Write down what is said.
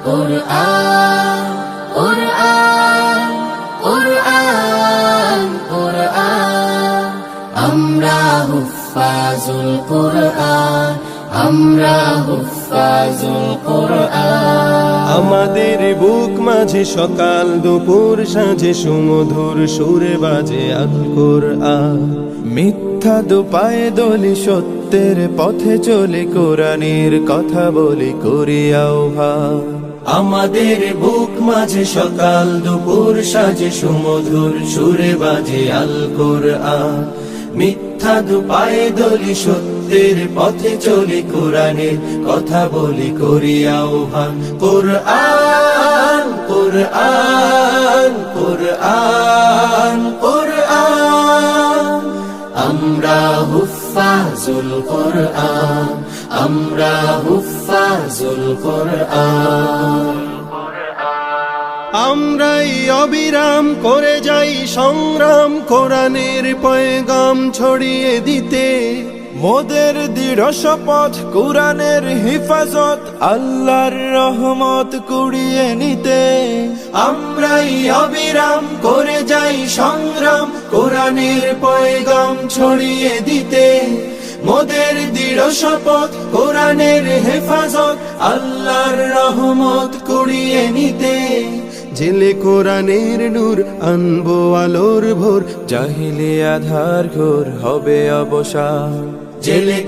কুরআন কুরআন কুরআন কুরআন আমরা হুফাজুল কুরআন আমরা হুফাজুল কুরআন আমাদের বুক মাঝে সকাল দুপুর সাঁঝে সুমধুর সুরে বাজে আল কুরআন মিথ্যা দুপায়ে দলি সত্যের পথে চলে কোরআনের কথা বলি করি আহ্বান আমাদের বুক মাঝে সকাল দুপুর সাজে সুমধুর সুরে বাজে আল কুরআন মিথ্যা দুপায়ে দলি সত্যের পথে চলি কোরআনের কথা বলি করি আহ্বান কুরআন কুরআন কুরআন কুরআন আমরা হুফাজুল কুরআন আমরা হুফাজুল কুরআন আমরাই অবিরাম করে যাই সংগ্রাম কোরআনের পয়গাম ছড়িয়ে দিতে মোদের দৃঢ় শপথ কোরআনের হিফাজত আল্লাহর রহমত কুড়িয়ে নিতে আমরাই অবিরাম করে যাই সংগ্রাম কোরআনের পয়গাম ছড়িয়ে দিতে মোদের দৃঢ় শপথ কোরআনের হেফাজত আল্লাহর রহমত কুড়িয়ে নিতে জেলে কোরআনের নূর আনবো আলোর ভোর জাহিলি আধার ঘোর হবে অবসান জেলে